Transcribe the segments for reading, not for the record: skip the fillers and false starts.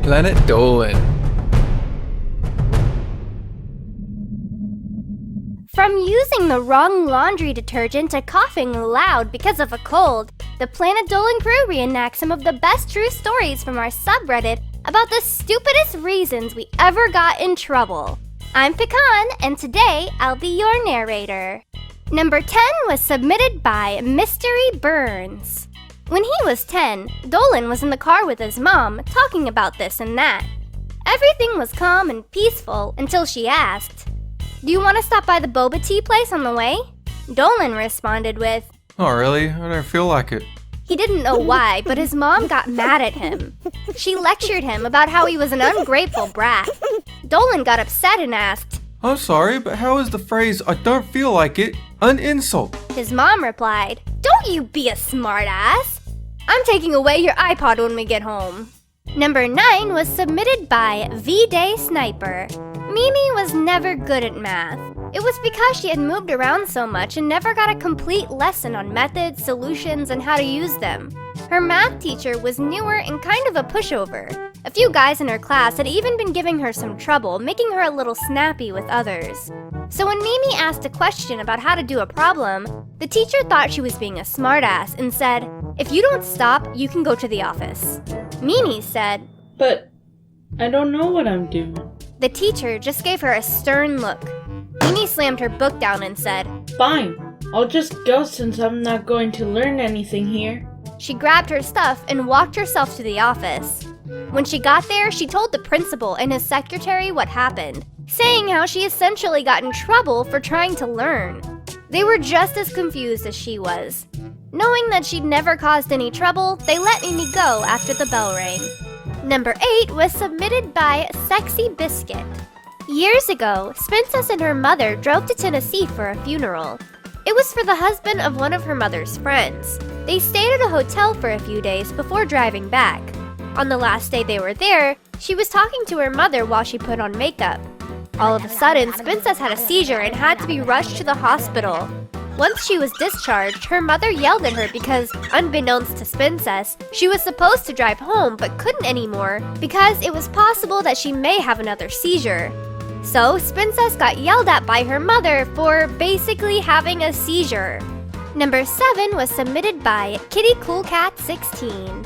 Planet Dolan. From using the wrong laundry detergent to coughing loud because of a cold, the Planet Dolan crew reenacts some of the best true stories from our subreddit about the stupidest reasons we ever got in trouble. I'm Pecan, and today I'll be your narrator. Number 10 was submitted by mysteryburns. When he was 10, Dolan was in the car with his mom, talking about this and that. Everything was calm and peaceful until she asked, "Do you want to stop by the Boba tea place on the way?" Dolan responded with, "Oh really? I don't feel like it." He didn't know why, but his mom got mad at him. She lectured him about how he was an ungrateful brat. Dolan got upset and asked, "I'm sorry, but how is the phrase 'I don't feel like it' an insult?" His mom replied, "Don't you be a smartass. I'm taking away your iPod when we get home." Number 9 was submitted by V-DaySniper. Mimi was never good at math. It was because she had moved around so much and never got a complete lesson on methods, solutions, and how to use them. Her math teacher was newer and kind of a pushover. A few guys in her class had even been giving her some trouble, making her a little snappy with others. So when Mimi asked a question about how to do a problem, the teacher thought she was being a smartass and said, "If you don't stop, you can go to the office." Mimi said, "But I don't know what I'm doing." The teacher just gave her a stern look. Mimi slammed her book down and said, "Fine, I'll just go since I'm not going to learn anything here." She grabbed her stuff and walked herself to the office. When she got there, she told the principal and his secretary what happened, saying how she essentially got in trouble for trying to learn. They were just as confused as she was. Knowing that she'd never caused any trouble, they let Mimi go after the bell rang. Number 8 was submitted by Sexy-Biscuit. Years ago, Princess and her mother drove to Tennessee for a funeral. It was for the husband of one of her mother's friends. They stayed at a hotel for a few days before driving back. On the last day they were there, she was talking to her mother while she put on makeup. All of a sudden, Princess had a seizure and had to be rushed to the hospital. Once she was discharged, her mother yelled at her because, unbeknownst to Princess, she was supposed to drive home but couldn't anymore because it was possible that she may have another seizure. So, Princess got yelled at by her mother for basically having a seizure. Number 7 was submitted by KittyCoolCat16.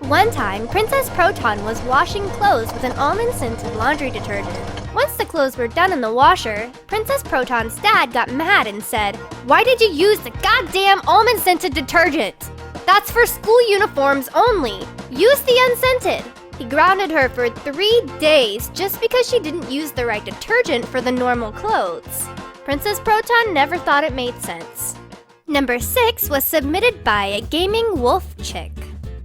One time, Princess Proton was washing clothes with an almond-scented laundry detergent. Once the clothes were done in the washer, Princess Proton's dad got mad and said, "Why did you use the goddamn almond-scented detergent? That's for school uniforms only. Use the unscented." He grounded her for 3 days just because she didn't use the right detergent for the normal clothes. Princess Proton never thought it made sense. Number 6 was submitted by GamingWolfChic.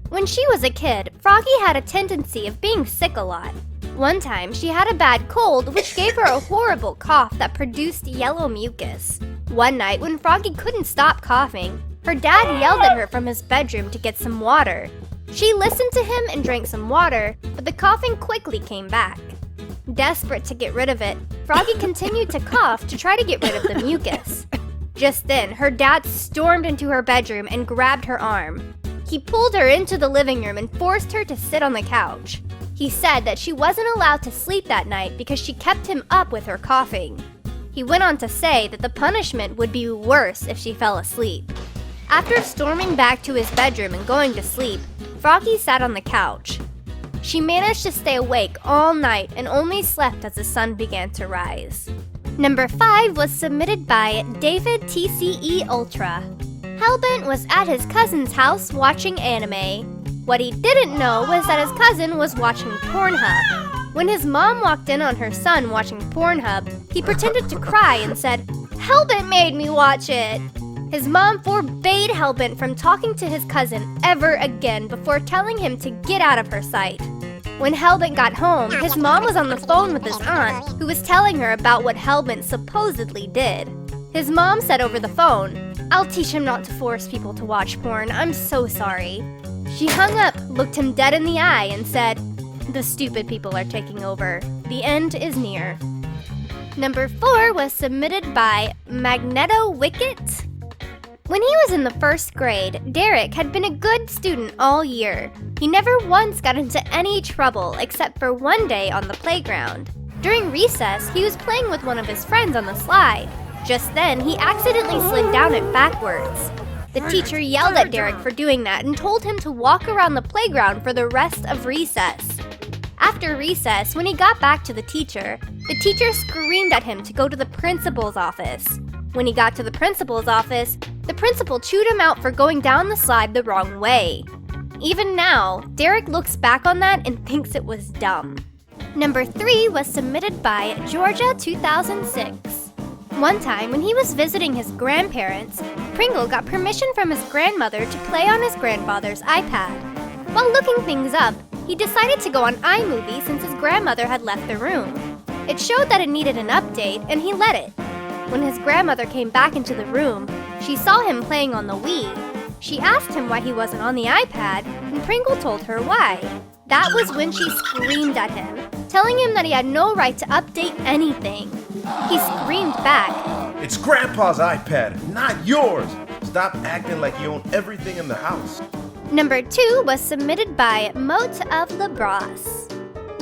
When she was a kid, Froggy had a tendency of being sick a lot. One time, she had a bad cold, which gave her a horrible cough that produced yellow mucus. One night, when Froggy couldn't stop coughing, her dad yelled at her from his bedroom to get some water. She listened to him and drank some water, but the coughing quickly came back. Desperate to get rid of it, Froggy continued to cough to try to get rid of the mucus. Just then, her dad stormed into her bedroom and grabbed her arm. He pulled her into the living room and forced her to sit on the couch. He said that she wasn't allowed to sleep that night because she kept him up with her coughing. He went on to say that the punishment would be worse if she fell asleep. After storming back to his bedroom and going to sleep, Froggy sat on the couch. She managed to stay awake all night and only slept as the sun began to rise. Number 5 was submitted by DavidTCEUltra. Hellbent was at his cousin's house watching anime. What he didn't know was that his cousin was watching Pornhub. When his mom walked in on her son watching Pornhub, he pretended to cry and said, "Hellbent made me watch it." His mom forbade Hellbent from talking to his cousin ever again before telling him to get out of her sight. When Hellbent got home, his mom was on the phone with his aunt, who was telling her about what Hellbent supposedly did. His mom said over the phone, "I'll teach him not to force people to watch porn. I'm so sorry." She hung up, looked him dead in the eye, and said, "The stupid people are taking over. The end is near." Number 4 was submitted by Magnetowicket. When he was in the 1st grade, Derek had been a good student all year. He never once got into any trouble except for one day on the playground. During recess, he was playing with one of his friends on the slide. Just then, he accidentally slid down it backwards. The teacher yelled at Derek for doing that and told him to walk around the playground for the rest of recess. After recess, when he got back to the teacher screamed at him to go to the principal's office. When he got to the principal's office, the principal chewed him out for going down the slide the wrong way. Even now, Derek looks back on that and thinks it was dumb. Number 3 was submitted by Georgia 2006. One time, when he was visiting his grandparents, Pringle got permission from his grandmother to play on his grandfather's iPad. While looking things up, he decided to go on iMovie since his grandmother had left the room. It showed that it needed an update, and he let it. When his grandmother came back into the room, she saw him playing on the Wii. She asked him why he wasn't on the iPad, and Pringle told her why. That was when she screamed at him, telling him that he had no right to update anything. He screamed back, "It's Grandpa's iPad, not yours! Stop acting like you own everything in the house." Number 2 was submitted by Mote-of-Lobross.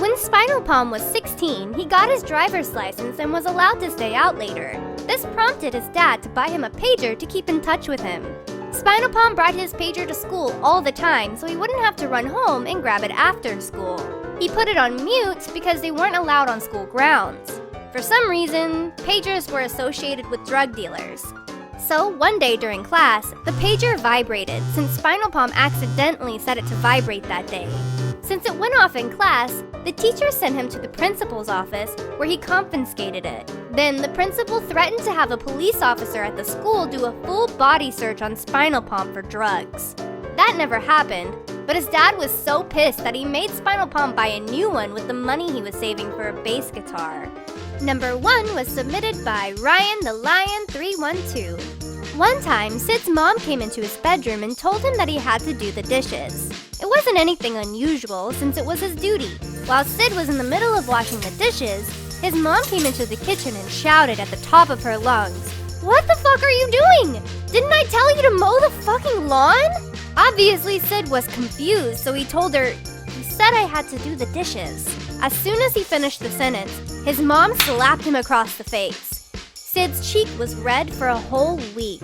When Spinal Palm was 16, he got his driver's license and was allowed to stay out later. This prompted his dad to buy him a pager to keep in touch with him. Spinal Palm brought his pager to school all the time so he wouldn't have to run home and grab it after school. He put it on mute because they weren't allowed on school grounds. For some reason, pagers were associated with drug dealers. So one day during class, the pager vibrated since Spinal Palm accidentally set it to vibrate that day. Since it went off in class, the teacher sent him to the principal's office where he confiscated it. Then the principal threatened to have a police officer at the school do a full body search on Spinal Palm for drugs. That never happened, but his dad was so pissed that he made Spinal Palm buy a new one with the money he was saving for a bass guitar. Number 1 was submitted by Ryan the Lion 312. One time, Sid's mom came into his bedroom and told him that he had to do the dishes. It wasn't anything unusual since it was his duty. While Sid was in the middle of washing the dishes, his mom came into the kitchen and shouted at the top of her lungs, "What the fuck are you doing? Didn't I tell you to mow the fucking lawn?" Obviously, Sid was confused, so he told her, "You said I had to do the dishes." As soon as he finished the sentence, his mom slapped him across the face. Sid's cheek was red for a whole week.